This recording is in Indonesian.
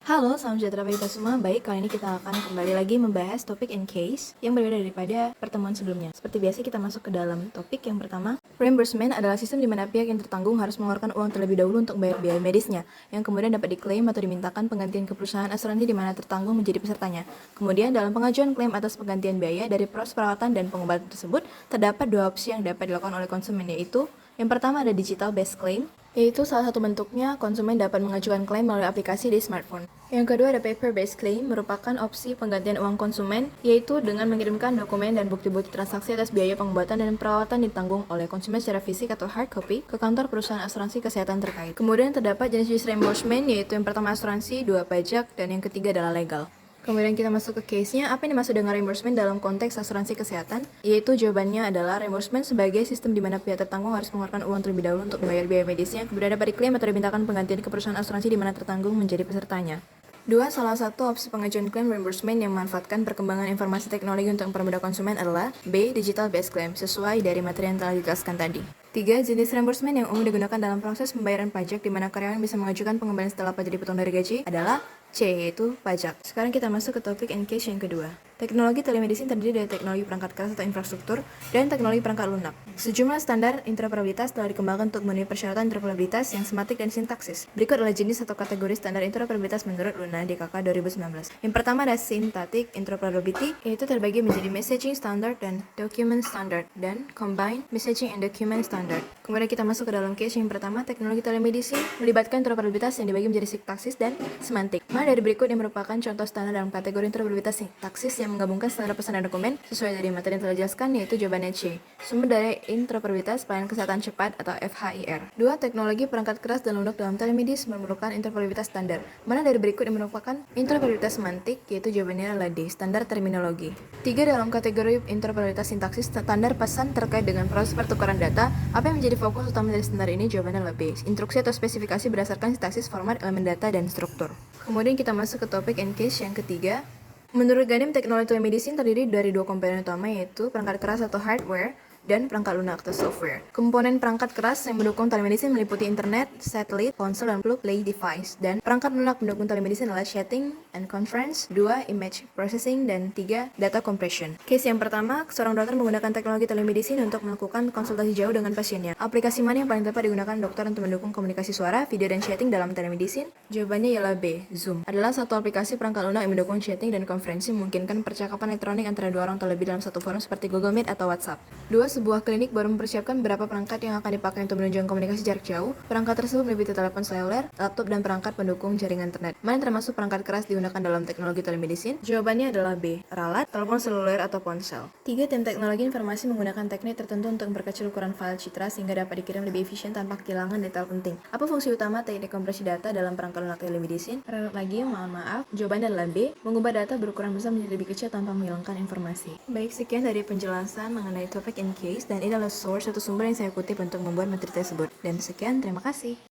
Halo, salam sejahtera bagi kita semua. Baik, kali ini kita akan kembali lagi membahas topik and case yang berbeda daripada pertemuan sebelumnya. Seperti biasa, kita masuk ke dalam topik yang pertama. Reimbursement adalah sistem di mana pihak yang tertanggung harus mengeluarkan uang terlebih dahulu untuk membayar biaya medisnya, yang kemudian dapat diklaim atau dimintakan penggantian ke perusahaan asuransi di mana tertanggung menjadi pesertanya. Kemudian, dalam pengajuan klaim atas penggantian biaya dari proses perawatan dan pengobatan tersebut, terdapat dua opsi yang dapat dilakukan oleh konsumen, yaitu yang pertama ada digital based claim, yaitu salah satu bentuknya konsumen dapat mengajukan klaim melalui aplikasi di smartphone. Yang kedua ada paper-based claim, merupakan opsi penggantian uang konsumen, yaitu dengan mengirimkan dokumen dan bukti-bukti transaksi atas biaya pengobatan dan perawatan ditanggung oleh konsumen secara fisik atau hard copy ke kantor perusahaan asuransi kesehatan terkait. Kemudian terdapat jenis-jenis reimbursement, yaitu yang pertama asuransi, dua pajak, dan yang ketiga adalah legal. Kemudian kita masuk ke case-nya, apa yang dimaksud dengan reimbursement dalam konteks asuransi kesehatan? Yaitu jawabannya adalah reimbursement sebagai sistem di mana pihak tertanggung harus mengeluarkan uang terlebih dahulu untuk membayar biaya medisnya, kemudian dapat diklaim atau dimintakan penggantian ke perusahaan asuransi di mana tertanggung menjadi pesertanya. Dua, salah satu opsi pengajuan klaim reimbursement yang memanfaatkan perkembangan informasi teknologi untuk mempermudah konsumen adalah B. Digital based claim, sesuai dari materi yang telah dijelaskan tadi. 3. Jenis reimbursement yang umum digunakan dalam proses pembayaran pajak di mana karyawan bisa mengajukan pengembalian setelah pajak dipotong dari gaji adalah C, yaitu pajak. Sekarang kita masuk ke topik and case yang kedua. Teknologi telemedicine terdiri dari teknologi perangkat keras atau infrastruktur dan teknologi perangkat lunak. Sejumlah standar interoperabilitas telah dikembangkan untuk memenuhi persyaratan interoperabilitas yang sematik dan sintaksis. Berikut adalah jenis atau kategori standar interoperabilitas menurut Luna DKK 2019. Yang pertama ada syntactic interoperability, yaitu terbagi menjadi messaging standard dan document standard, dan combined messaging and document standard. Kemudian kita masuk ke dalam case yang pertama, teknologi telemedicine melibatkan interoperabilitas yang dibagi menjadi sintaksis dan semantik. Mana dari berikut yang merupakan contoh standar dalam kategori interoperabilitas sintaksis yang menggabungkan standar pesan dan dokumen sesuai dari materi yang telah dijelaskan, yaitu jawabannya C. Sumber dari interoperabilitas pelayanan kesehatan cepat atau FHIR. 2. Teknologi perangkat keras dan lunak dalam telemedis memerlukan interoperabilitas standar. Mana dari berikut yang merupakan interoperabilitas semantik, yaitu jawabannya adalah D. Standar terminologi. 3. Dalam kategori interoperabilitas sintaksis, standar pesan terkait dengan proses pertukaran data. Apa yang menjadi fokus utama dari standar ini? Jawabannya adalah B. Instruksi atau spesifikasi berdasarkan sintaksis, format, elemen data, dan struktur. Kemudian kita masuk ke topik and case yang ketiga. Menurut Ganem, teknologi telemedicine terdiri dari dua komponen utama, yaitu perangkat keras atau hardware dan perangkat lunak atau software. Komponen perangkat keras yang mendukung telemedicine meliputi internet, satelit, ponsel, dan plug-play device. Dan perangkat lunak mendukung telemedicine adalah chatting and conference, 2. Image processing, dan 3. Data compression. Case yang pertama, seorang dokter menggunakan teknologi telemedicine untuk melakukan konsultasi jauh dengan pasiennya. Aplikasi mana yang paling tepat digunakan dokter untuk mendukung komunikasi suara, video, dan chatting dalam telemedicine? Jawabannya ialah B. Zoom adalah satu aplikasi perangkat lunak yang mendukung chatting dan konferensi, memungkinkan percakapan elektronik antara dua orang terlebih dalam satu forum seperti Google Meet atau WhatsApp. 2. Sebuah klinik baru mempersiapkan beberapa perangkat yang akan dipakai untuk menunjang komunikasi jarak jauh. Perangkat tersebut meliputi telepon seluler, laptop, dan perangkat pendukung jaringan internet. Mana yang termasuk perangkat keras digunakan dalam teknologi telemedicine? Jawabannya adalah B. Ralat, telepon seluler, atau ponsel. 3. Tim teknologi informasi menggunakan teknik tertentu untuk memperkecil ukuran file citra sehingga dapat dikirim lebih efisien tanpa kehilangan detail penting. Apa fungsi utama teknik kompresi data dalam perangkat lunak telemedicine? Ralat lagi, mohon maaf. Jawabannya adalah B. Mengubah data berukuran besar menjadi lebih kecil tanpa menghilangkan informasi. Baik, sekian dari penjelasan mengenai topik and case, dan ini adalah source atau sumber yang saya kutip untuk membuat materi tersebut. Dan sekian, terima kasih.